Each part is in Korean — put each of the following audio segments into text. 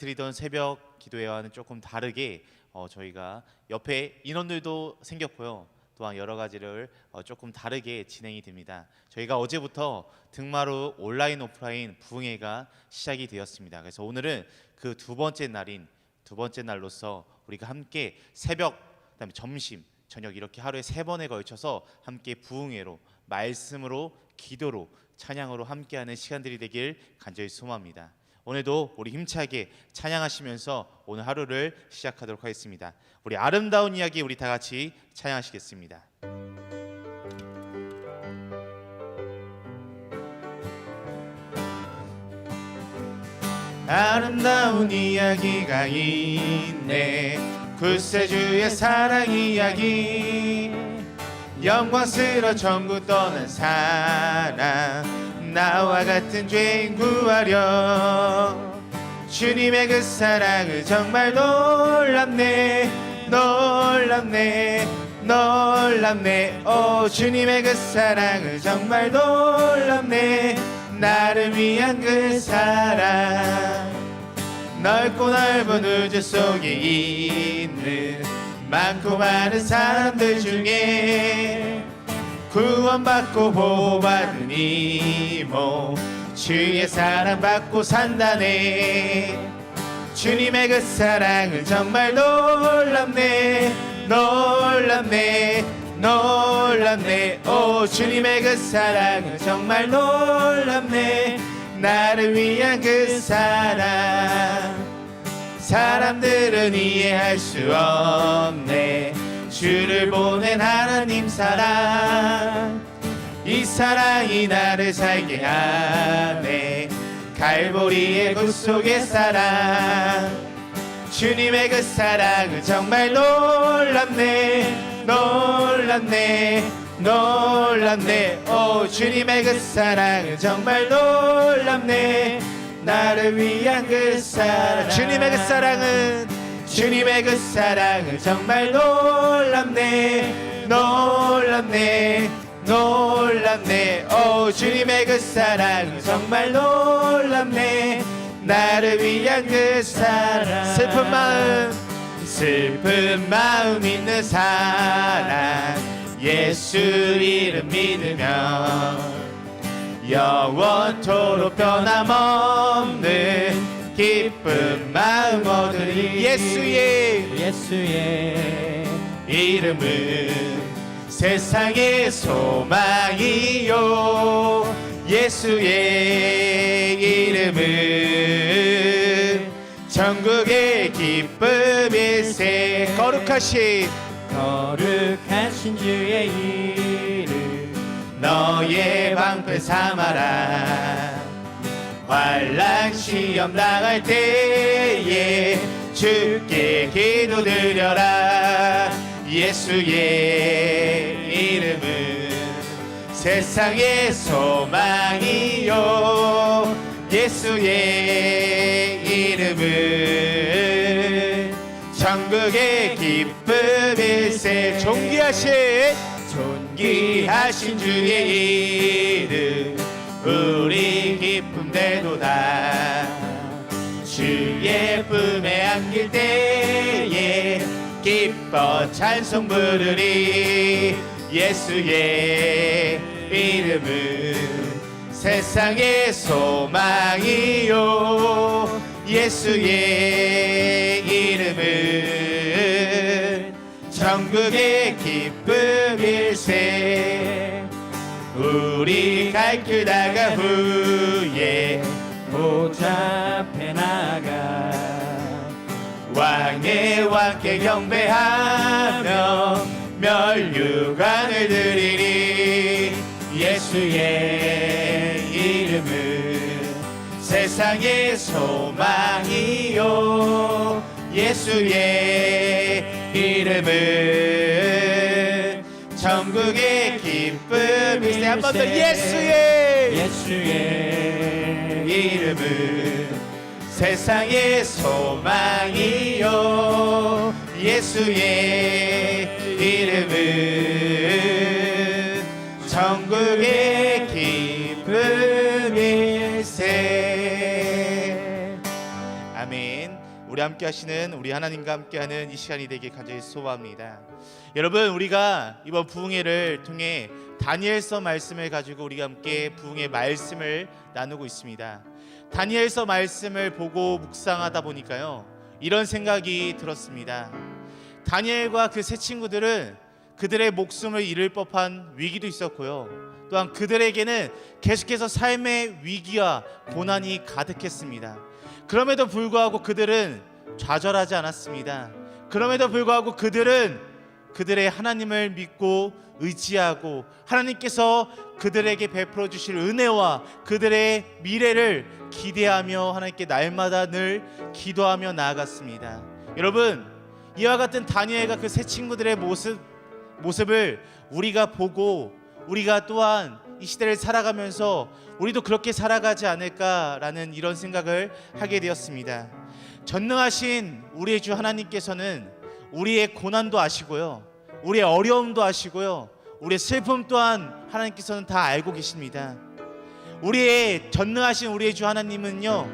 드리던 새벽 기도회와는 조금 다르게 저희가 옆에 인원들도 생겼고요. 또한 여러 가지를 조금 다르게 진행이 됩니다. 저희가 어제부터 등마루 온라인 오프라인 부흥회가 시작이 되었습니다. 그래서 오늘은 그 두 번째 날로서 우리가 함께 새벽, 그다음에 점심, 저녁 이렇게 하루에 3번에 걸쳐서 함께 부흥회로, 말씀으로, 기도로, 찬양으로 함께하는 시간들이 되길 간절히 소망합니다. 오늘도 우리 힘차게 찬양하시면서 오늘 하루를 시작하도록 하겠습니다. 우리 아름다운 이야기 우리 다 같이 찬양하시겠습니다. 아름다운 이야기가 있네. 구세주의 사랑 이야기, 영광스러운 천국 떠난 사랑, 나와 같은 죄인 구하려. 주님의 그 사랑은 정말 놀랍네, 놀랍네, 놀랍네. 오, 주님의 그 사랑은 정말 놀랍네. 나를 위한 그 사랑, 넓고 넓은 우주 속에 있는 많고 많은 사람들 중에 구원받고 보호받은 이모, 주의 사랑받고 산다네. 주님의 그 사랑은 정말 놀랍네, 놀랍네, 놀랍네. 오, 주님의 그 사랑은 정말 놀랍네. 나를 위한 그 사랑, 사람들은 이해할 수 없네. 주를 보낸 하나님 사랑, 이 사랑이 나를 살게 하네. 갈보리의 구속의 사랑, 주님의 그 사랑은 정말 놀랍네, 놀랍네, 놀랍네. 오, 주님의 그 사랑은 정말 놀랍네. 나를 위한 그 사랑, 주님의 그 사랑은, 주님의 그 사랑은 정말 놀랍네, 놀랍네, 놀랍네. 오, 주님의 그 사랑은 정말 놀랍네. 나를 위한 그 사랑, 슬픈 마음 있는 사람, 예수 이름 믿으면 영원토록 변함없는 기쁜 마음 얻으리. 예수의 이름은 세상의 소망이요, 예수의 이름은 천국의 기쁨일세. 거룩하신 주의 이름 너의 방패 삼아라. 환난 시험 당할 때에 주께 기도드려라. 예수의 이름은 세상의 소망이요, 예수의 이름은 천국의 기쁨일세. 존귀하신 주의 이름 우리 기쁨 되도다. 주의 품에 안길 때에 기뻐 찬송 부르리. 예수의 이름은 세상의 소망이요, 예수의 이름은 천국의 기쁨일세. 우리 갈 길 다가 후에 보좌 앞에 나가 왕의 왕께 경배하며 멸류관을 드리리. 예수의 이름은 세상의 소망이요, 예수의 이름은 천국의 기쁨일세. 한 번 더. 예수의 이름은 세상의 소망이요, 예수의 이름은 천국의 기쁨일세. 아멘. 우리 함께 하시는 우리 하나님과 함께하는 이 시간이 되길 간절히 소원합니다. 여러분, 우리가 이번 부흥회를 통해 다니엘서 말씀을 가지고 우리가 함께 부흥의 말씀을 나누고 있습니다. 다니엘서 말씀을 보고 묵상하다 보니까요, 이런 생각이 들었습니다. 다니엘과 그 세 친구들은 그들의 목숨을 잃을 법한 위기도 있었고요, 또한 그들에게는 계속해서 삶의 위기와 고난이 가득했습니다. 그럼에도 불구하고 그들은 좌절하지 않았습니다. 그럼에도 불구하고 그들은 그들의 하나님을 믿고 의지하고 하나님께서 그들에게 베풀어 주실 은혜와 그들의 미래를 기대하며 하나님께 날마다 늘 기도하며 나아갔습니다. 여러분, 이와 같은 다니엘과 그 세 친구들의 모습을 우리가 보고 우리가 또한 이 시대를 살아가면서 우리도 그렇게 살아가지 않을까라는 이런 생각을 하게 되었습니다. 전능하신 우리의 주 하나님께서는 우리의 고난도 아시고요, 우리의 어려움도 아시고요, 우리의 슬픔 또한 하나님께서는 다 알고 계십니다. 우리의 전능하신 우리의 주 하나님은요,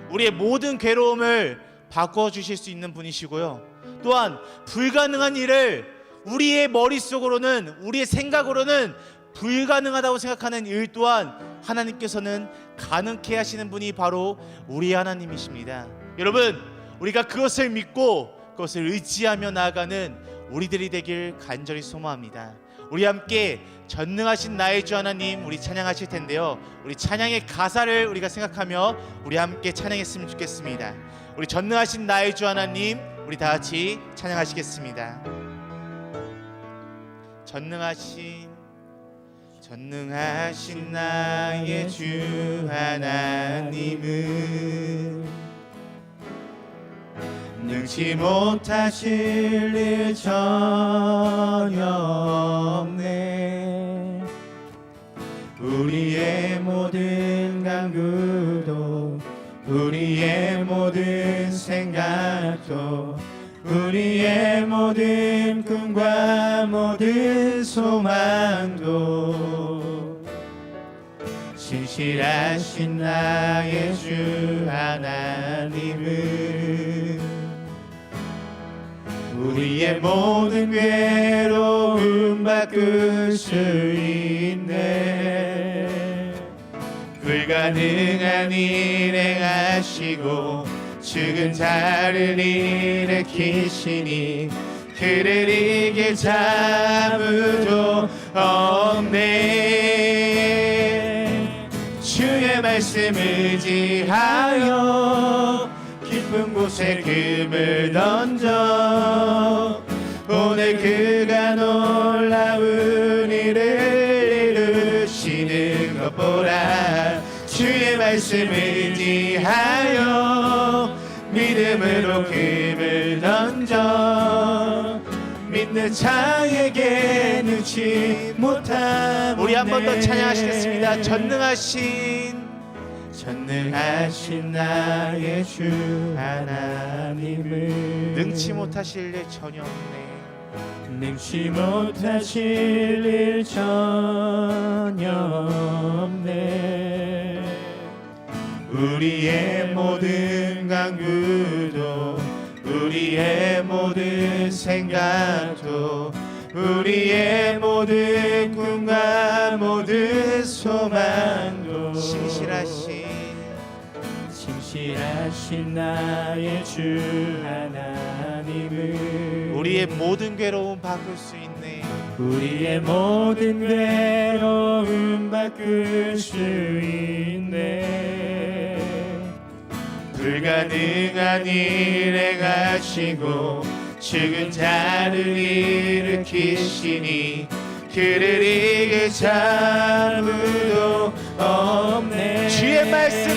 우리의 모든 괴로움을 바꿔주실 수 있는 분이시고요, 또한 불가능한 일을 우리의 머릿속으로는, 우리의 생각으로는 불가능하다고 생각하는 일 또한 하나님께서는 가능케 하시는 분이 바로 우리 하나님이십니다. 여러분, 우리가 그것을 믿고 그것을 의지하며 나아가는 우리들이 되길 간절히 소망합니다. 우리 함께 전능하신 나의 주 하나님 우리 찬양하실 텐데요, 우리 찬양의 가사를 우리가 생각하며 우리 함께 찬양했으면 좋겠습니다. 우리 전능하신 나의 주 하나님 우리 다 같이 찬양하시겠습니다. 전능하신 나의 주 하나님은 능치 못하실 일 전혀 없네. 우리의 모든 간구도 우리의 모든 생각도 우리의 모든 꿈과 모든 소망도 신실하신 나의 주 하나님은 우리의 모든 괴로움 바꿀 수 있네. 불가능한 일 행하시고 죽은 자를 일으키시니 그를 이길 자 아무도 없네. 주의 말씀 의지하여 깊은 곳에 금을 던져 오늘 그가 놀라운 일을 이루시는 것 보라. 주의 말씀 의지하여 믿음으로 금을 던져 믿는 자에게 능치 못함. 우리 한 번 더 찬양하시겠습니다. 전능하신 나의 주 하나님은 능치 못하실 일 전혀 없네. 능치 못하실 일 전혀 없네. 우리의 모든 간구도 우리의 모든 생각도 우리의 모든 꿈과 모든 소망도 신실하신 나의 주 하나님은 우리의 모든 괴로움 바꿀 수 있네. 우리의 모든 괴로움 바꿀 수 있네. 불가능한 일 행하시고 죽은 자를 일으키시니 그를 이길 자 아무도 없네. 주의 말씀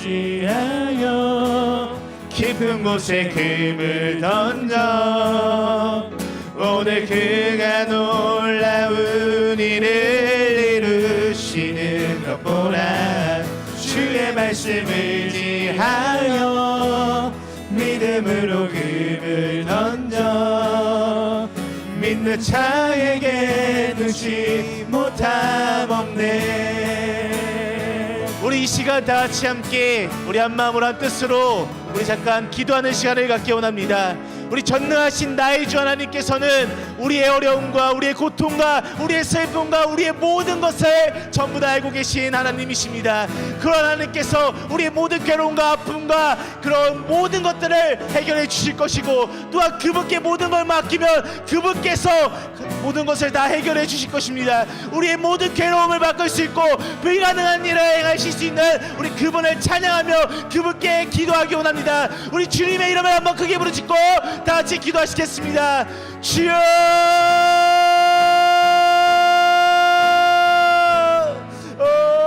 의지하여 깊은 곳에 금을 던져 오늘 그가 놀라운 일을 이루시는 것 보라. 주의 말씀 의지하여 믿음으로 금을 던져 믿는 자에게 능치 못함 없네. 우리 우리 이 시간 다 같이 함께 우리 한 마음으로 한 뜻으로 우리 잠깐 기도하는 시간을 갖기 원합니다. 우리 전능하신 나의 주 하나님께서는 우리의 어려움과 우리의 고통과 우리의 슬픔과 우리의 모든 것을 전부 다 알고 계신 하나님이십니다. 그런 하나님께서 우리의 모든 괴로움과 아픔과 그런 모든 것들을 해결해 주실 것이고, 또한 그분께 모든 걸 맡기면 그분께서 모든 것을 다 해결해 주실 것입니다. 우리의 모든 괴로움을 바꿀 수 있고 불가능한 일을 행하실 수 있는 우리 그분을 찬양하며 그분께 기도하기 원합니다. 우리 주님의 이름을 한번 크게 부르짖고 다 같이 기도하시겠습니다. 주여,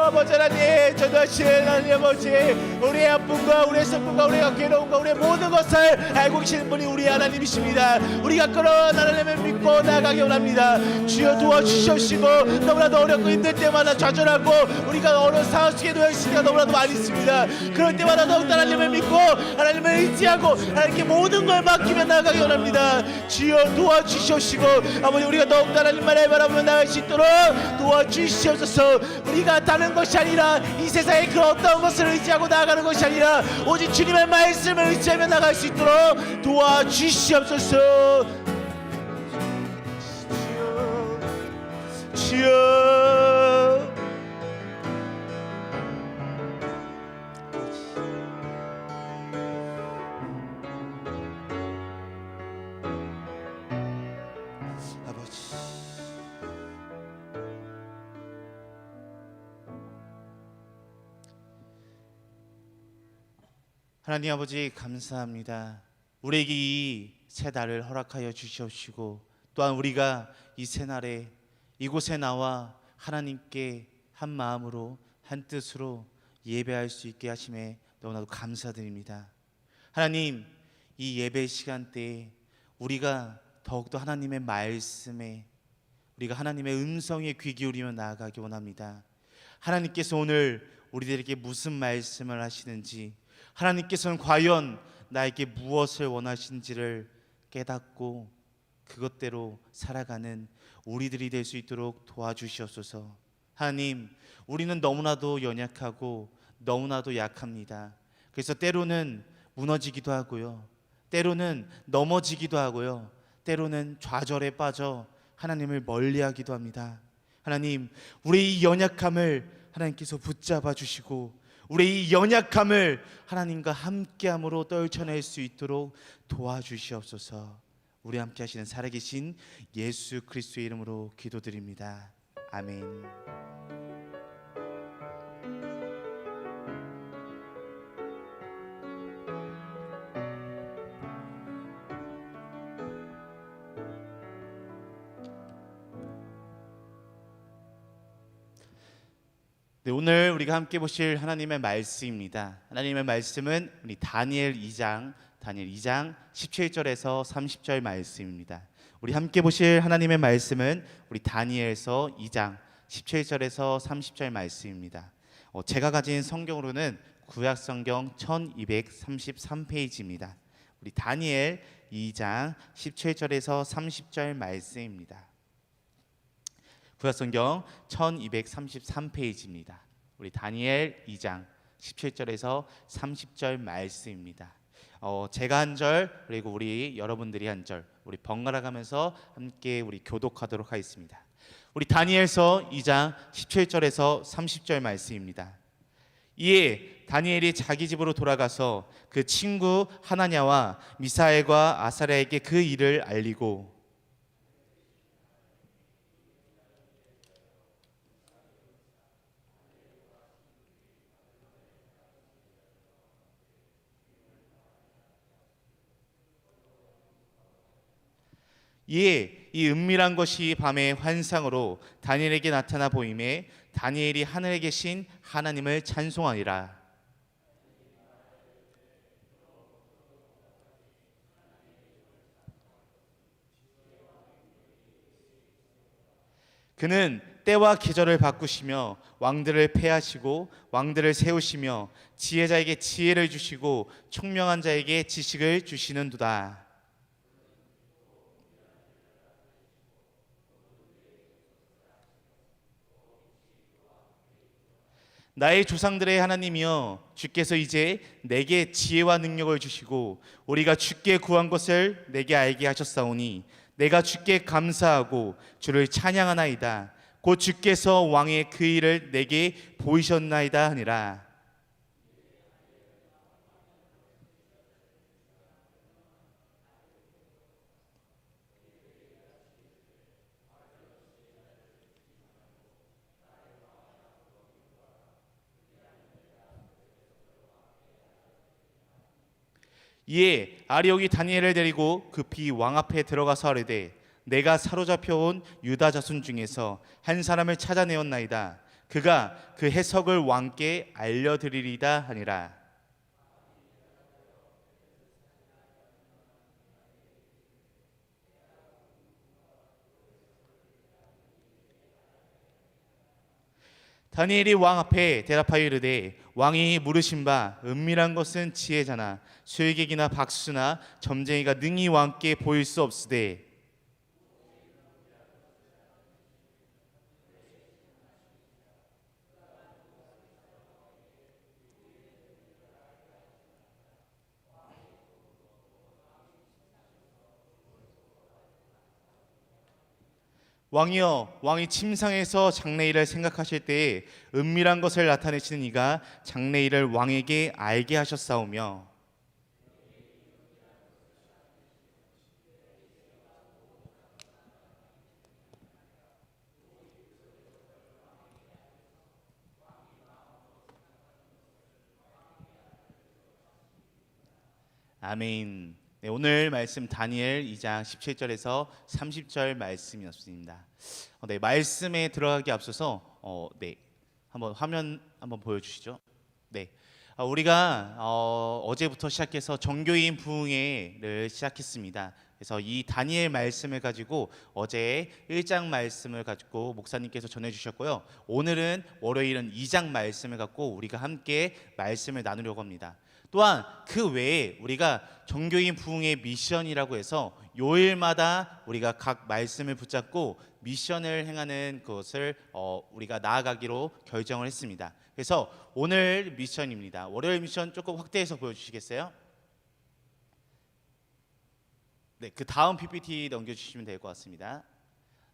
아버지 하나님, 전능하신 하나님 아버지, 우리의 아픔과 우리의 슬픔과 우리의 괴로움과 우리의 모든 것을 알고 계시는 분이 우리 하나님이십니다. 우리가 그런 하나님을 믿고 나아가기 원합니다. 주여 도와주시옵시고, 너무나도 어렵고 힘들 때마다 좌절하고 우리가 어려운 상황 속에 놓여 있을 때가 너무나도 많이 있습니다. 그럴 때마다 더욱 하나님을 믿고 하나님을 의지하고 하나님께 모든 걸 맡기며 나아가기 원합니다. 주여 도와주시옵시고, 아버지 우리가 더욱 하나님만을 바라보며 나아갈 수 있도록 도와주시옵소서. 우리가 다른 것이 아니라 이 세상에 그 어떤 것을 의지하고 나아가는 것이 아니라 오직 주님의 말씀을 의지하며 나아갈 수 있도록 도와주시옵소서. 주여, 아버지, 하나님 아버지 감사합니다. 우리에게 이 새날을 허락하여 주시옵시고, 또한 우리가 이 새날에 이곳에 나와 하나님께 한 마음으로 한 뜻으로 예배할 수 있게 하심에 너무나도 감사드립니다. 하나님, 이 예배 시간대에 우리가 더욱더 하나님의 말씀에, 우리가 하나님의 음성에 귀 기울이며 나아가기 원합니다. 하나님께서 오늘 우리들에게 무슨 말씀을 하시는지, 하나님께서는 과연 나에게 무엇을 원하시는지를 깨닫고 그것대로 살아가는 우리들이 될 수 있도록 도와주시옵소서. 하나님, 우리는 너무나도 연약하고 너무나도 약합니다. 그래서 때로는 무너지기도 하고요, 때로는 넘어지기도 하고요, 때로는 좌절에 빠져 하나님을 멀리하기도 합니다. 하나님, 우리의 이 연약함을 하나님께서 붙잡아 주시고 우리의 이 연약함을 하나님과 함께함으로 떨쳐낼 수 있도록 도와주시옵소서. 우리 함께 하시는 살아계신 예수 그리스도의 이름으로 기도드립니다. 아멘. 네, 오늘 우리가 함께 보실 하나님의 말씀입니다. 하나님의 말씀은 우리 다니엘 2장 17절에서 30절 말씀입니다. 우리 함께 보실 하나님의 말씀은 우리 다니엘서 2장 17절에서 30절 말씀입니다. 제가 가진 성경으로는 구약 성경 1233페이지입니다. 우리 다니엘 2장 17절에서 30절 말씀입니다. 구약성경 1233페이지입니다. 우리 다니엘 2장 17절에서 30절 말씀입니다. 제가 한 절, 그리고 우리 여러분들이 한 절, 우리 번갈아 가면서 함께 우리 교독하도록 하겠습니다. 우리 다니엘서 2장 17절에서 30절 말씀입니다. 이에 다니엘이 자기 집으로 돌아가서 그 친구 하나냐와 미사엘과 아사랴에게 그 일을 알리고, 이에 이 은밀한 것이 밤의 환상으로 다니엘에게 나타나 보임에 다니엘이 하늘에 계신 하나님을 찬송하니라. 그는 때와 계절을 바꾸시며 왕들을 패하시고 왕들을 세우시며 지혜자에게 지혜를 주시고 총명한 자에게 지식을 주시는도다. 나의 조상들의 하나님이여, 주께서 이제 내게 지혜와 능력을 주시고 우리가 주께 구한 것을 내게 알게 하셨사오니 내가 주께 감사하고 주를 찬양하나이다. 곧 주께서 왕의 그 일을 내게 보이셨나이다 하니라. 이에 아리옥이 다니엘을 데리고 급히 왕 앞에 들어가서 아뢰되 내가 사로잡혀온 유다 자손 중에서 한 사람을 찾아내었나이다. 그가 그 해석을 왕께 알려드리리다 하니라. 다니엘이 왕 앞에 대답하여 이르되 왕이 물으신 바 은밀한 것은 지혜자나 수액객이나 박수나 점쟁이가 능히 왕께 보일 수 없으되 왕이여, 왕이 침상에서 장래일을 생각하실 때에 은밀한 것을 나타내시는 이가 장래일을 왕에게 알게 하셨사오며 아멘. 네, 오늘 말씀 다니엘 2장 17절에서 30절 말씀이었습니다. 네, 말씀에 들어가기 앞서서 네, 한번 화면 한번 보여주시죠. 네, 우리가 어제부터 시작해서 정교인 부흥회를 시작했습니다. 그래서 이 다니엘 말씀을 가지고 어제 1장 말씀을 가지고 목사님께서 전해주셨고요. 오늘은 월요일은 2장 말씀을 갖고 우리가 함께 말씀을 나누려고 합니다. 또한 그 외에 우리가 정교인 부흥의 미션이라고 해서 요일마다 우리가 각 말씀을 붙잡고 미션을 행하는 것을 우리가 나아가기로 결정을 했습니다. 그래서 오늘 미션입니다. 월요일 미션 조금 확대해서 보여주시겠어요? 네, 그 다음 PPT 넘겨주시면 될 것 같습니다.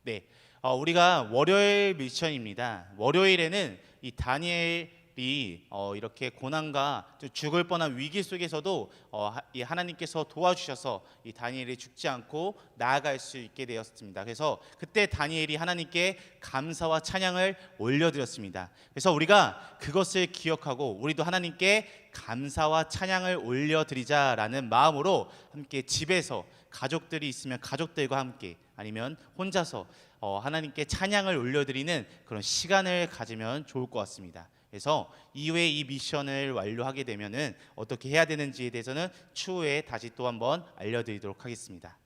네, 우리가 월요일 미션입니다. 월요일에는 이 다니엘이 이렇게 고난과 죽을 뻔한 위기 속에서도 이 하나님께서 도와주셔서 이 다니엘이 죽지 않고 나아갈 수 있게 되었습니다. 그래서 그때 다니엘이 하나님께 감사와 찬양을 올려드렸습니다. 그래서 우리가 그것을 기억하고 우리도 하나님께 감사와 찬양을 올려드리자라는 마음으로 함께 집에서 가족들이 있으면 가족들과 함께 아니면 혼자서 하나님께 찬양을 올려드리는 그런 시간을 가지면 좋을 것 같습니다. 그래서 이후에 이 미션을 완료하게 되면은 어떻게 해야 되는지에 대해서는 추후에 다시 또 한번 알려드리도록 하겠습니다.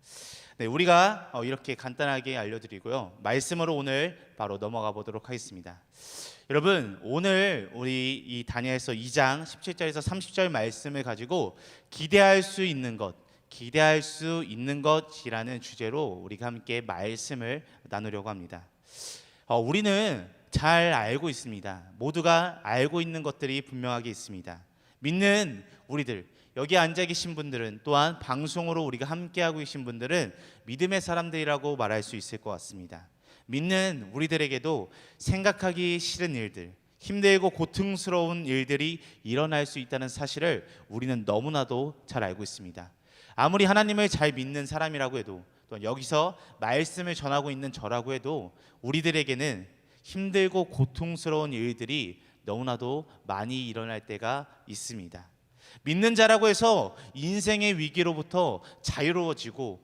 네, 우리가 이렇게 간단하게 알려드리고요. 말씀으로 오늘 바로 넘어가 보도록 하겠습니다. 여러분, 오늘 우리 이 다니엘서 2장 17절에서 30절 말씀을 가지고 기대할 수 있는 것이라는 주제로 우리가 함께 말씀을 나누려고 합니다. 우리는 잘 알고 있습니다. 모두가 알고 있는 것들이 분명하게 있습니다. 믿는 우리들, 여기 앉아 계신 분들은 또한 방송으로 우리가 함께하고 계신 분들은 믿음의 사람들이라고 말할 수 있을 것 같습니다. 믿는 우리들에게도 생각하기 싫은 일들, 힘들고 고통스러운 일들이 일어날 수 있다는 사실을 우리는 너무나도 잘 알고 있습니다. 아무리 하나님을 잘 믿는 사람이라고 해도 또 여기서 말씀을 전하고 있는 저라고 해도 우리들에게는 힘들고 고통스러운 일들이 너무나도 많이 일어날 때가 있습니다. 믿는 자라고 해서 인생의 위기로부터 자유로워지고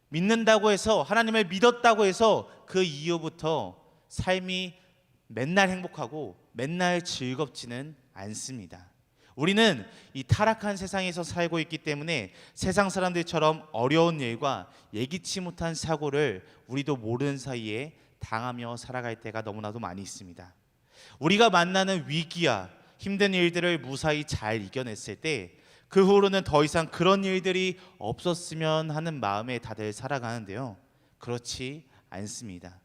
믿는다고 해서 하나님을 믿었다고 해서 그 이후부터 삶이 맨날 행복하고 맨날 즐겁지는 않습니다. 우리는 이 타락한 세상에서 살고 있기 때문에 세상 사람들처럼 어려운 일과 예기치 못한 사고를 우리도 모르는 사이에 당하며 살아갈 때가 너무나도 많이 있습니다. 우리가 만나는 위기와 힘든 일들을 무사히 잘 이겨냈을 때 그 후로는 더 이상 그런 일들이 없었으면 하는 마음에 다들 살아가는데요. 그렇지 않습니다.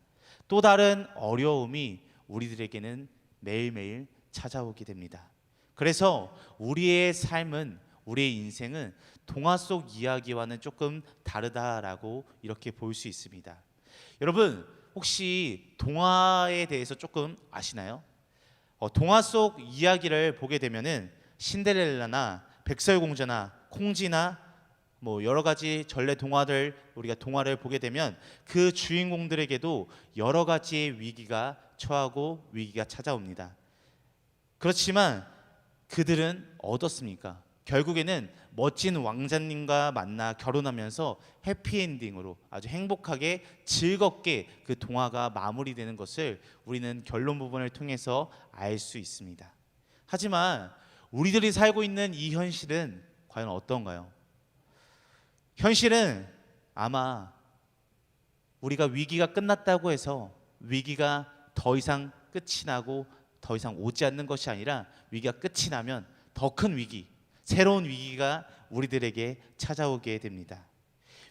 또 다른 어려움이 우리들에게는 매일매일 찾아오게 됩니다. 그래서 우리의 삶은, 우리의 인생은 동화 속 이야기와는 조금 다르다라고 이렇게 볼 수 있습니다. 여러분, 혹시 동화에 대해서 조금 아시나요? 동화 속 이야기를 보게 되면은 신데렐라나 백설공주나 콩쥐나 뭐 여러 가지 전래 동화들, 우리가 동화를 보게 되면 그 주인공들에게도 여러 가지의 위기가 처하고 위기가 찾아옵니다. 그렇지만 그들은 어떻습니까? 결국에는 멋진 왕자님과 만나 결혼하면서 해피엔딩으로 아주 행복하게 즐겁게 그 동화가 마무리되는 것을 우리는 결론 부분을 통해서 알 수 있습니다. 하지만 우리들이 살고 있는 이 현실은 과연 어떤가요? 현실은 아마 우리가 위기가 끝났다고 해서 위기가 더 이상 끝이 나고 더 이상 오지 않는 것이 아니라 위기가 끝이 나면 더 큰 위기, 새로운 위기가 우리들에게 찾아오게 됩니다.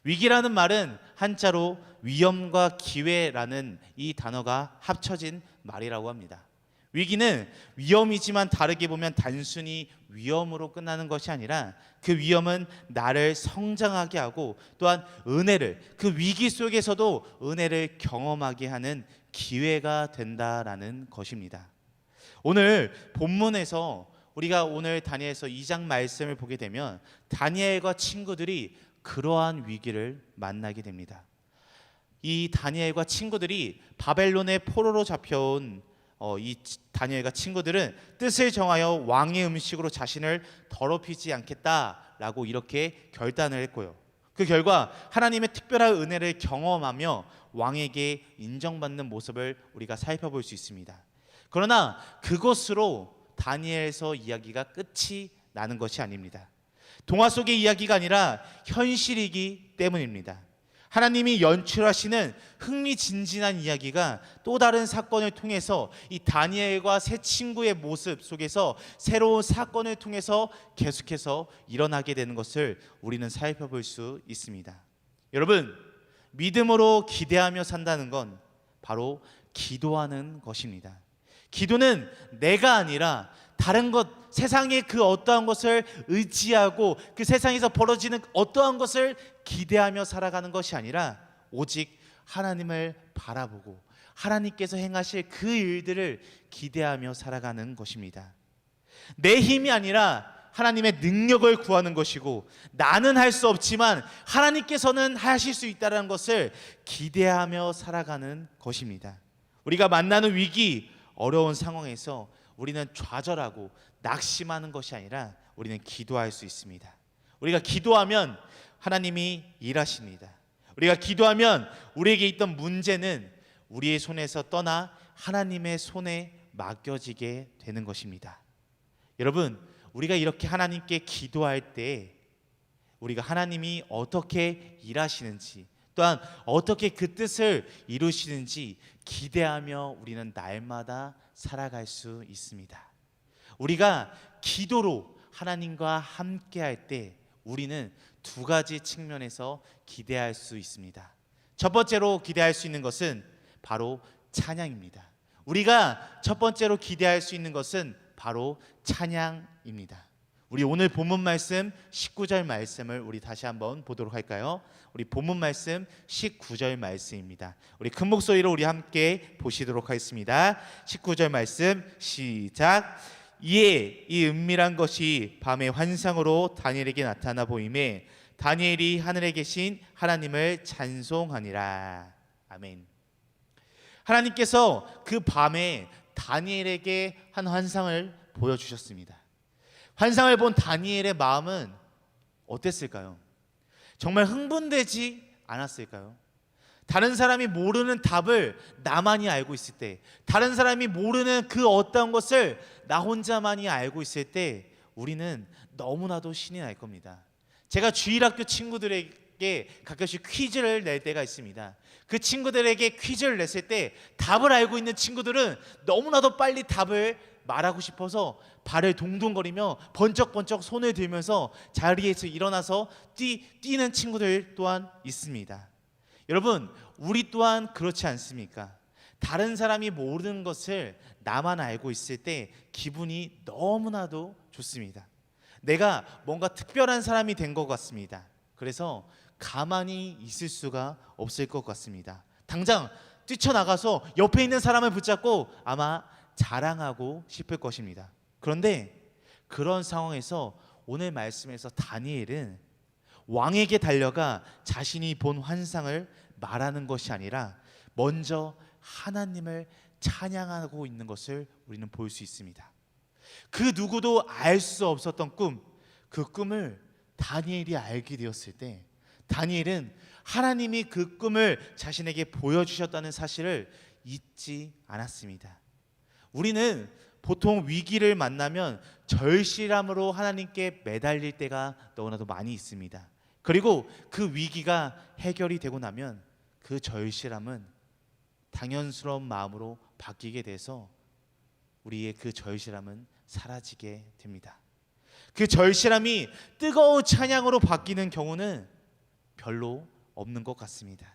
위기라는 말은 한자로 위험과 기회라는 이 단어가 합쳐진 말이라고 합니다. 위기는 위험이지만 다르게 보면 단순히 위험으로 끝나는 것이 아니라 그 위험은 나를 성장하게 하고 또한 은혜를, 그 위기 속에서도 은혜를 경험하게 하는 기회가 된다라는 것입니다. 오늘 본문에서 우리가 오늘 다니엘서 2장 말씀을 보게 되면 다니엘과 친구들이 그러한 위기를 만나게 됩니다. 이 다니엘과 친구들이 바벨론의 포로로 잡혀온 이 다니엘과 친구들은 뜻을 정하여 왕의 음식으로 자신을 더럽히지 않겠다라고 이렇게 결단을 했고요. 그 결과 하나님의 특별한 은혜를 경험하며 왕에게 인정받는 모습을 우리가 살펴볼 수 있습니다. 그러나 그것으로 다니엘서 이야기가 끝이 나는 것이 아닙니다. 동화 속의 이야기가 아니라 현실이기 때문입니다. 하나님이 연출하시는 흥미진진한 이야기가 또 다른 사건을 통해서 이 다니엘과 세 친구의 모습 속에서 새로운 사건을 통해서 계속해서 일어나게 되는 것을 우리는 살펴볼 수 있습니다. 여러분, 믿음으로 기대하며 산다는 건 바로 기도하는 것입니다. 기도는 내가 아니라 다른 것, 세상의 그 어떠한 것을 의지하고 그 세상에서 벌어지는 어떠한 것을 기대하며 살아가는 것이 아니라 오직 하나님을 바라보고 하나님께서 행하실 그 일들을 기대하며 살아가는 것입니다. 내 힘이 아니라 하나님의 능력을 구하는 것이고 나는 할 수 없지만 하나님께서는 하실 수 있다는 것을 기대하며 살아가는 것입니다. 우리가 만나는 위기, 어려운 상황에서 우리는 좌절하고 낙심하는 것이 아니라 우리는 기도할 수 있습니다. 우리가 기도하면 하나님이 일하십니다. 우리가 기도하면 우리에게 있던 문제는 우리의 손에서 떠나 하나님의 손에 맡겨지게 되는 것입니다. 여러분, 우리가 이렇게 하나님께 기도할 때 우리가 하나님이 어떻게 일하시는지 또한 어떻게 그 뜻을 이루시는지 기대하며 우리는 날마다 살아갈 수 있습니다. 우리가 기도로 하나님과 함께할 때 우리는 두 가지 측면에서 기대할 수 있습니다. 첫 번째로 기대할 수 있는 것은 바로 찬양입니다. 우리가 첫 번째로 기대할 수 있는 것은 바로 찬양입니다. 우리 오늘 본문 말씀 19절 말씀을 우리 다시 한번 보도록 할까요? 우리 본문 말씀 19절 말씀입니다. 우리 큰 목소리로 우리 함께 보시도록 하겠습니다. 19절 말씀 시작. 이에 이 은밀한 것이 밤의 환상으로 다니엘에게 나타나 보임에 다니엘이 하늘에 계신 하나님을 찬송하니라. 아멘. 하나님께서 그 밤에 다니엘에게 한 환상을 보여주셨습니다. 환상을 본 다니엘의 마음은 어땠을까요? 정말 흥분되지 않았을까요? 다른 사람이 모르는 답을 나만이 알고 있을 때, 다른 사람이 모르는 그 어떤 것을 나 혼자만이 알고 있을 때 우리는 너무나도 신이 날 겁니다. 제가 주일학교 친구들에게 가끔씩 퀴즈를 낼 때가 있습니다. 그 친구들에게 퀴즈를 냈을 때 답을 알고 있는 친구들은 너무나도 빨리 답을 말하고 싶어서 발을 동동거리며 번쩍번쩍 손을 들면서 자리에서 일어나서 뛰는 친구들 또한 있습니다. 여러분, 우리 또한 그렇지 않습니까? 다른 사람이 모르는 것을 나만 알고 있을 때 기분이 너무나도 좋습니다. 내가 뭔가 특별한 사람이 된 것 같습니다. 그래서 가만히 있을 수가 없을 것 같습니다. 당장 뛰쳐나가서 옆에 있는 사람을 붙잡고 아마 자랑하고 싶을 것입니다. 그런데 그런 상황에서 오늘 말씀에서 다니엘은 왕에게 달려가 자신이 본 환상을 말하는 것이 아니라 먼저 하나님을 찬양하고 있는 것을 우리는 볼 수 있습니다. 그 누구도 알 수 없었던 꿈, 그 꿈을 다니엘이 알게 되었을 때 다니엘은 하나님이 그 꿈을 자신에게 보여주셨다는 사실을 잊지 않았습니다. 우리는 보통 위기를 만나면 절실함으로 하나님께 매달릴 때가 너무나도 많이 있습니다. 그리고 그 위기가 해결이 되고 나면 그 절실함은 당연스러운 마음으로 바뀌게 돼서 우리의 그 절실함은 사라지게 됩니다. 그 절실함이 뜨거운 찬양으로 바뀌는 경우는 별로 없는 것 같습니다.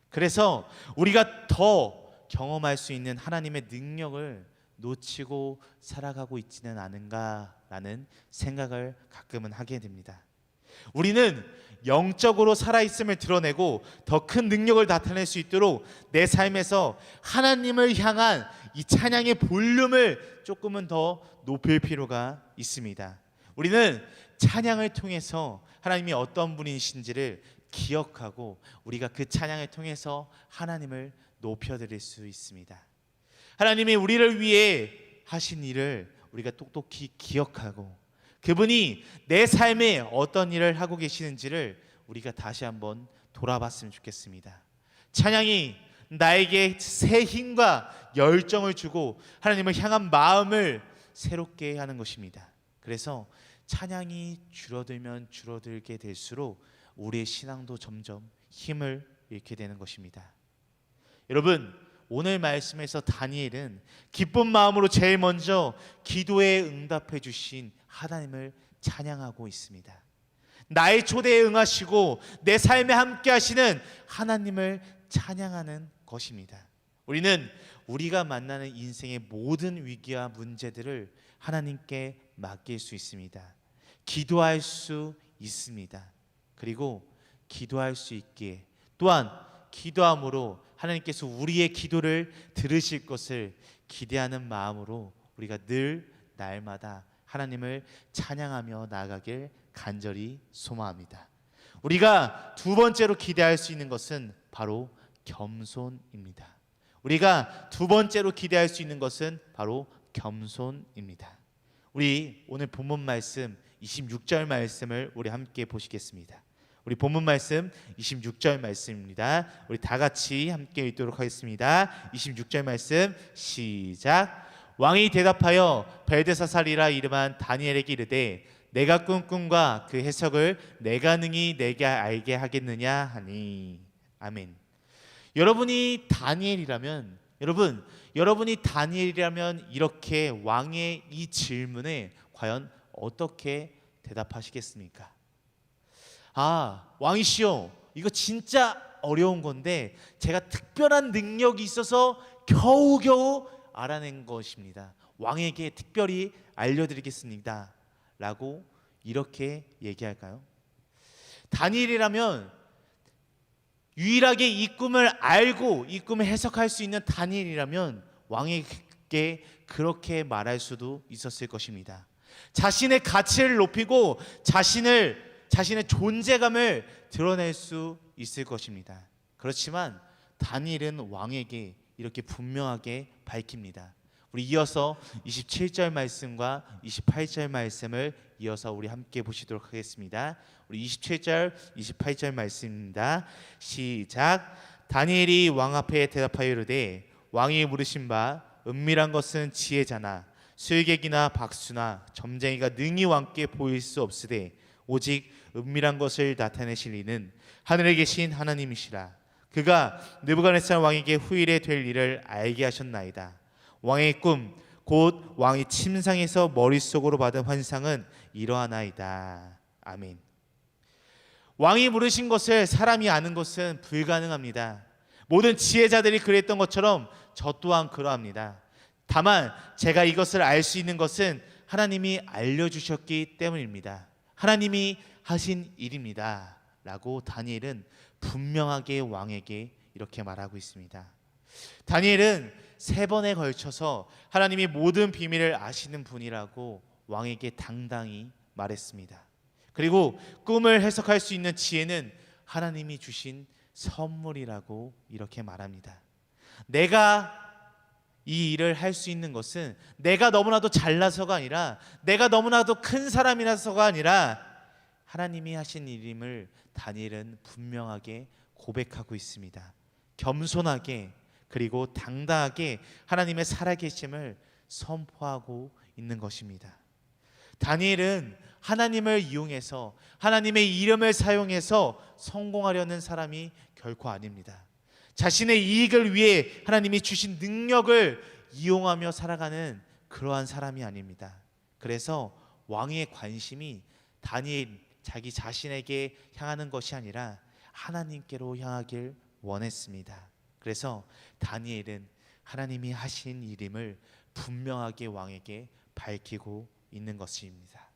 그래서 우리가 더 경험할 수 있는 하나님의 능력을 놓치고 살아가고 있지는 않은가라는 생각을 가끔은 하게 됩니다. 우리는 영적으로 살아있음을 드러내고 더 큰 능력을 나타낼 수 있도록 내 삶에서 하나님을 향한 이 찬양의 볼륨을 조금은 더 높일 필요가 있습니다. 우리는 찬양을 통해서 하나님이 어떤 분이신지를 기억하고 우리가 그 찬양을 통해서 하나님을 높여드릴 수 있습니다. 하나님이 우리를 위해 하신 일을 우리가 똑똑히 기억하고 그분이 내 삶에 어떤 일을 하고 계시는지를 우리가 다시 한번 돌아봤으면 좋겠습니다. 찬양이 나에게 새 힘과 열정을 주고 하나님을 향한 마음을 새롭게 하는 것입니다. 그래서 찬양이 줄어들면 줄어들게 될수록 우리의 신앙도 점점 힘을 잃게 되는 것입니다. 여러분, 오늘 말씀에서 다니엘은 기쁜 마음으로 제일 먼저 기도에 응답해 주신 하나님을 찬양하고 있습니다. 나의 초대에 응하시고 내 삶에 함께 하시는 하나님을 찬양하는 것입니다. 우리는 우리가 만나는 인생의 모든 위기와 문제들을 하나님께 맡길 수 있습니다. 기도할 수 있습니다. 그리고 기도할 수 있기에 또한 기도함으로 하나님께서 우리의 기도를 들으실 것을 기대하는 마음으로 우리가 늘 날마다 하나님을 찬양하며 나아가길 간절히 소망합니다. 우리가 두 번째로 기대할 수 있는 것은 바로 겸손입니다. 우리가 두 번째로 기대할 수 있는 것은 바로 겸손입니다. 우리 오늘 본문 말씀 26절 말씀을 우리 함께 보시겠습니다. 우리 본문 말씀 26절 말씀입니다. 우리 다 같이 함께 읽도록 하겠습니다. 26절 말씀 시작. 왕이 대답하여 벨드사살이라 이름한 다니엘에게 이르되 내가 꾼 꿈과 그 해석을 내가 능히 내게 알게 하겠느냐 하니. 아멘. 여러분이 다니엘이라면 이렇게 왕의 이 질문에 과연 어떻게 대답하시겠습니까? 왕이시여, 이거 진짜 어려운 건데 제가 특별한 능력이 있어서 겨우겨우 알아낸 것입니다. 왕에게 특별히 알려드리겠습니다 라고 이렇게 얘기할까요? 다니엘이라면 유일하게 이 꿈을 알고 이 꿈을 해석할 수 있는 다니엘이라면 왕에게 그렇게 말할 수도 있었을 것입니다. 자신의 가치를 높이고 자신의 존재감을 드러낼 수 있을 것입니다. 그렇지만 다니엘은 왕에게 이렇게 분명하게 밝힙니다. 우리 이어서 27절 말씀과 28절 말씀을 이어서 우리 함께 보시도록 하겠습니다. 우리 27절, 28절 말씀입니다. 시작. 다니엘이 왕 앞에 대답하여 이르되 왕이 물으신 바 은밀한 것은 지혜자나 술객이나 박수나 점쟁이가 능히 왕께 보일 수 없으되 오직 은밀한 것을 나타내실 이는 하늘에 계신 하나님이시라. 그가 느부갓네살 왕에게 후일에 될 일을 알게 하셨나이다. 왕의 꿈 곧 왕이 침상에서 머릿속으로 받은 환상은 이러하나이다. 아멘. 왕이 물으신 것을 사람이 아는 것은 불가능합니다. 모든 지혜자들이 그랬던 것처럼 저 또한 그러합니다. 다만 제가 이것을 알 수 있는 것은 하나님이 알려주셨기 때문입니다. 하나님이 하신 일입니다 라고 다니엘은 분명하게 왕에게 이렇게 말하고 있습니다. 다니엘은 3번에 걸쳐서 하나님이 모든 비밀을 아시는 분이라고 왕에게 당당히 말했습니다. 그리고 꿈을 해석할 수 있는 지혜는 하나님이 주신 선물이라고 이렇게 말합니다. 내가 이 일을 할 수 있는 것은 내가 너무나도 잘나서가 아니라, 내가 너무나도 큰 사람이라서가 아니라 하나님이 하신 일임을 다니엘은 분명하게 고백하고 있습니다. 겸손하게 그리고 당당하게 하나님의 살아계심을 선포하고 있는 것입니다. 다니엘은 하나님을 이용해서, 하나님의 이름을 사용해서 성공하려는 사람이 결코 아닙니다. 자신의 이익을 위해 하나님이 주신 능력을 이용하며 살아가는 그러한 사람이 아닙니다. 그래서 왕의 관심이 다니엘 자기 자신에게 향하는 것이 아니라 하나님께로 향하길 원했습니다. 그래서 다니엘은 하나님이 하신 일임을 분명하게 왕에게 밝히고 있는 것입니다.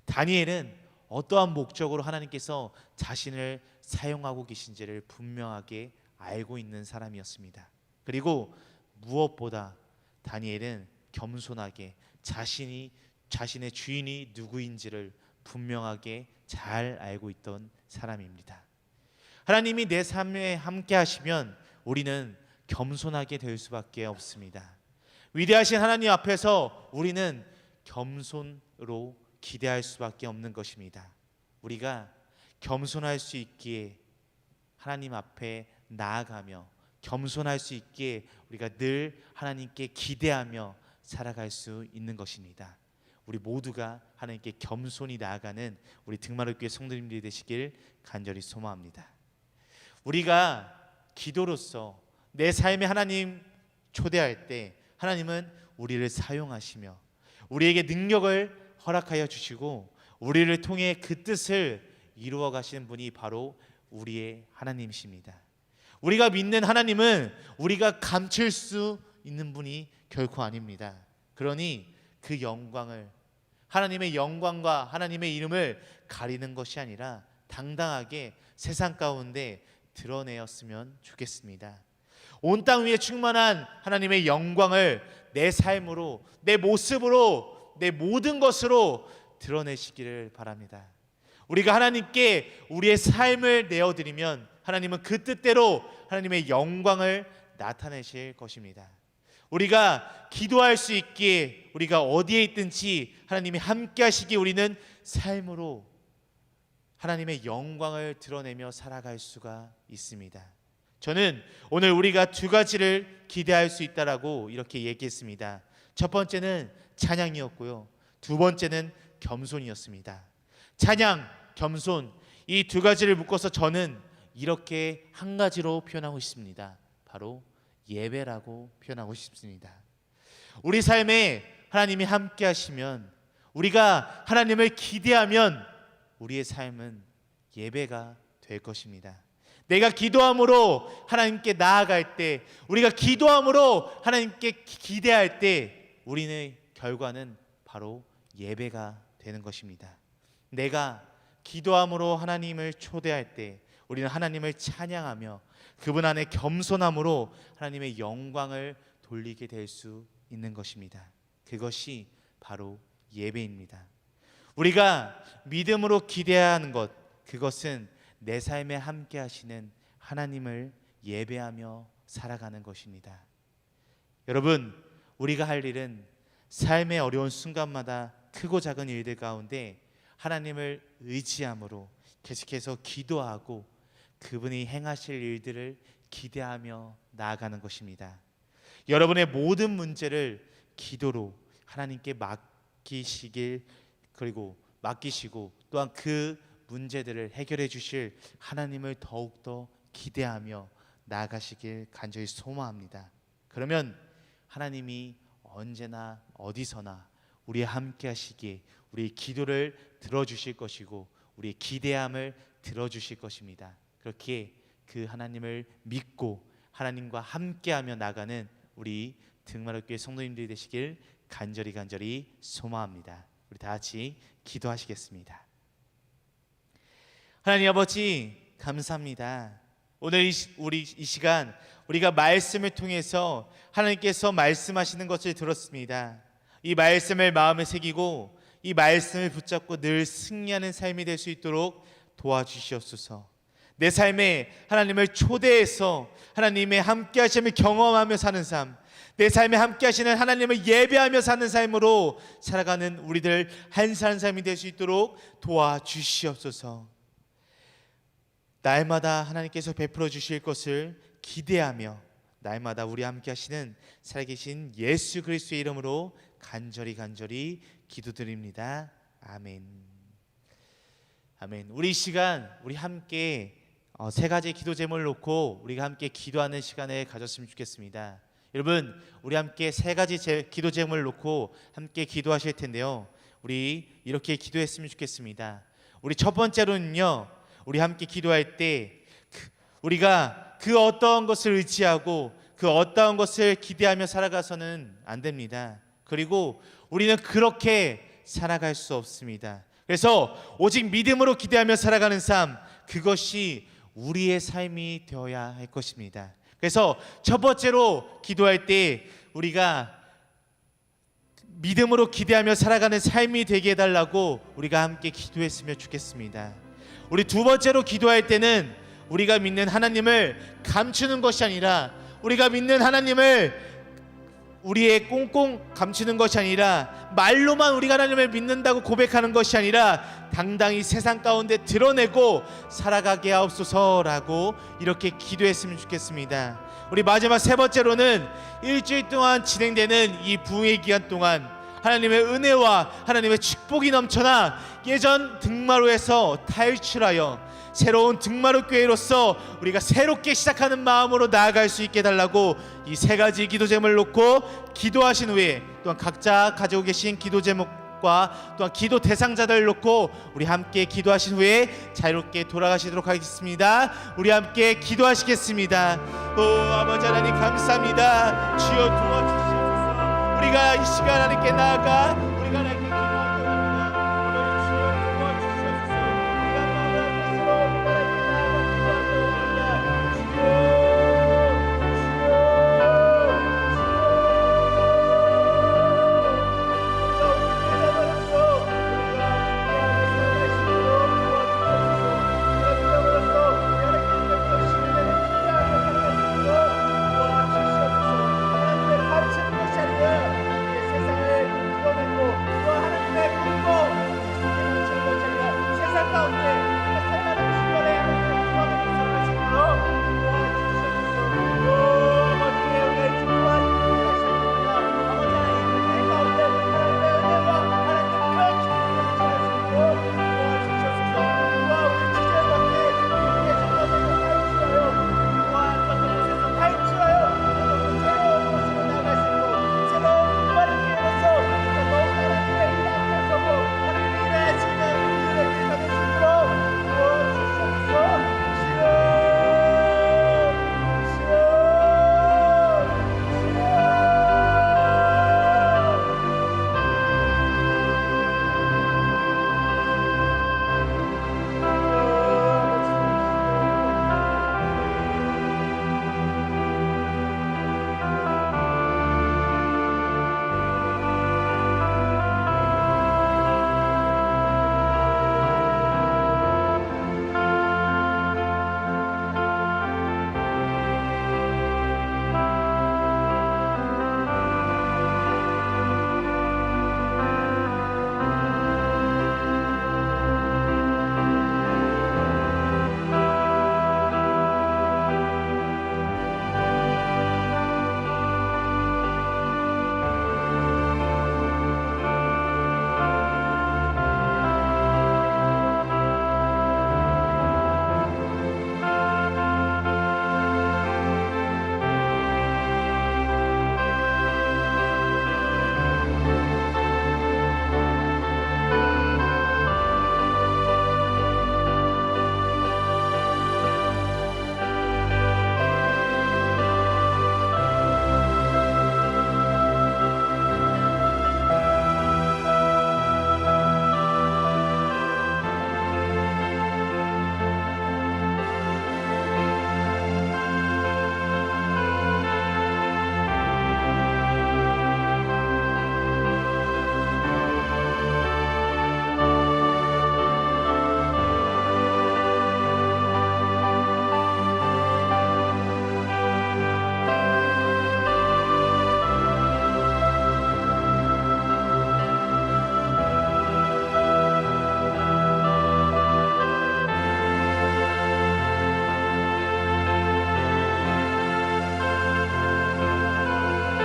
다니엘은 어떠한 목적으로 하나님께서 자신을 사용하고 계신지를 분명하게 알고 있는 사람이었습니다. 그리고 무엇보다 다니엘은 겸손하게 자신의 주인이 누구인지를 분명하게 잘 알고 있던 사람입니다. 하나님이 내 삶에 함께 하시면 우리는 겸손하게 될 수밖에 없습니다. 위대하신 하나님 앞에서 우리는 겸손으로 기대할 수밖에 없는 것입니다. 우리가 겸손할 수 있기에 하나님 앞에 나아가며 겸손할 수 있기에 우리가 늘 하나님께 기대하며 살아갈 수 있는 것입니다. 우리 모두가 하나님께 겸손히 나아가는 우리 등마루교회 성도님들이 되시길 간절히 소망합니다. 우리가 기도로서 내 삶에 하나님 초대할 때 하나님은 우리를 사용하시며 우리에게 능력을 허락하여 주시고 우리를 통해 그 뜻을 이루어 가시는 분이 바로 우리의 하나님이십니다. 우리가 믿는 하나님은 우리가 감출 수 있는 분이 결코 아닙니다. 그러니 그 영광을, 하나님의 영광과 하나님의 이름을 가리는 것이 아니라 당당하게 세상 가운데 드러내었으면 좋겠습니다. 온 땅 위에 충만한 하나님의 영광을 내 삶으로, 내 모습으로, 내 모든 것으로 드러내시기를 바랍니다. 우리가 하나님께 우리의 삶을 내어드리면 하나님은 그 뜻대로 하나님의 영광을 나타내실 것입니다. 우리가 기도할 수 있기에 우리가 어디에 있든지 하나님이 함께 하시기에 우리는 삶으로 하나님의 영광을 드러내며 살아갈 수가 있습니다. 저는 오늘 우리가 2가지를 기대할 수 있다라고 이렇게 얘기했습니다. 첫 번째는 찬양이었고요, 2번째는 겸손이었습니다. 찬양, 겸손, 이 2가지를 묶어서 저는 이렇게 한 가지로 표현하고 싶습니다. 바로 예배라고 표현하고 싶습니다. 우리 삶에 하나님이 함께 하시면, 우리가 하나님을 기대하면 우리의 삶은 예배가 될 것입니다. 내가 기도함으로 하나님께 나아갈 때, 우리가 기도함으로 하나님께 기대할 때 우리의 결과는 바로 예배가 되는 것입니다. 내가 기도함으로 하나님을 초대할 때 우리는 하나님을 찬양하며 그분 안에 겸손함으로 하나님의 영광을 돌리게 될 수 있는 것입니다. 그것이 바로 예배입니다. 우리가 믿음으로 기대하는 것, 그것은 내 삶에 함께 하시는 하나님을 예배하며 살아가는 것입니다. 여러분, 우리가 할 일은 삶의 어려운 순간마다 크고 작은 일들 가운데 하나님을 의지함으로 계속해서 기도하고 그분이 행하실 일들을 기대하며 나아가는 것입니다. 여러분의 모든 문제를 기도로 하나님께 맡기시고 또한 그 문제들을 해결해 주실 하나님을 더욱더 기대하며 나아가시길 간절히 소망합니다. 그러면 하나님이 언제나 어디서나 우리와 함께 하시기에 우리의 기도를 들어주실 것이고 우리의 기대함을 들어주실 것입니다. 그렇게 그 하나님을 믿고 하나님과 함께하며 나가는 우리 등마루교회 성도님들이 되시길 간절히 소망합니다. 우리 다 같이 기도하시겠습니다. 하나님 아버지 감사합니다. 오늘 이 시간 우리가 말씀을 통해서 하나님께서 말씀하시는 것을 들었습니다. 이 말씀을 마음에 새기고 이 말씀을 붙잡고 늘 승리하는 삶이 될 수 있도록 도와주시옵소서. 내 삶에 하나님을 초대해서 하나님의 함께 하심을 경험하며 사는 삶, 내 삶에 함께 하시는 하나님을 예배하며 사는 삶으로 살아가는 우리들 한 사람 한 사람이 될 수 있도록 도와주시옵소서. 날마다 하나님께서 베풀어 주실 것을 기대하며 날마다 우리 함께 하시는 살아계신 예수 그리스도의 이름으로 간절히 기도드립니다. 아멘. 아멘. 우리 시간 우리 함께 세 가지 기도 제목을 놓고 우리가 함께 기도하는 시간을 가졌으면 좋겠습니다. 여러분, 우리 함께 세 가지 기도 제목을 놓고 함께 기도하실 텐데요. 우리 이렇게 기도했으면 좋겠습니다. 우리 첫 번째로는요, 우리 함께 기도할 때 우리가 그 어떠한 것을 의지하고 그 어떠한 것을 기대하며 살아가서는 안 됩니다. 그리고 우리는 그렇게 살아갈 수 없습니다. 그래서 오직 믿음으로 기대하며 살아가는 삶, 그것이 우리의 삶이 되어야 할 것입니다. 그래서 첫 번째로 기도할 때 우리가 믿음으로 기대하며 살아가는 삶이 되게 해달라고 우리가 함께 기도했으면 좋겠습니다. 우리 두 번째로 기도할 때는 우리가 믿는 하나님을 감추는 것이 아니라, 우리가 믿는 하나님을 우리의 꽁꽁 감추는 것이 아니라, 말로만 우리가 하나님을 믿는다고 고백하는 것이 아니라 당당히 세상 가운데 드러내고 살아가게 하옵소서라고 이렇게 기도했으면 좋겠습니다. 우리 마지막 세 번째로는 일주일 동안 진행되는 이 부흥의 기간 동안 하나님의 은혜와 하나님의 축복이 넘쳐나 예전 등마루에서 탈출하여 새로운 등마루 교회로서 우리가 새롭게 시작하는 마음으로 나아갈 수 있게 해달라고 이 세 가지 기도 제목을 놓고 기도하신 후에 또한 각자 가지고 계신 기도 제목과 또한 기도 대상자들을 놓고 우리 함께 기도하신 후에 자유롭게 돌아가시도록 하겠습니다. 우리 함께 기도하시겠습니다. 오 아버지 하나님 감사합니다. 주여 도와주시옵소서. 우리가 이 시간 하나님께 나아가 우리가 하나님께 기도하옵나이다. 아버지 주여 도와주시옵소서. 우리가 마음을 앞에서 우리가 하나님께 나아가 기도하옵나이다. 세상 가운데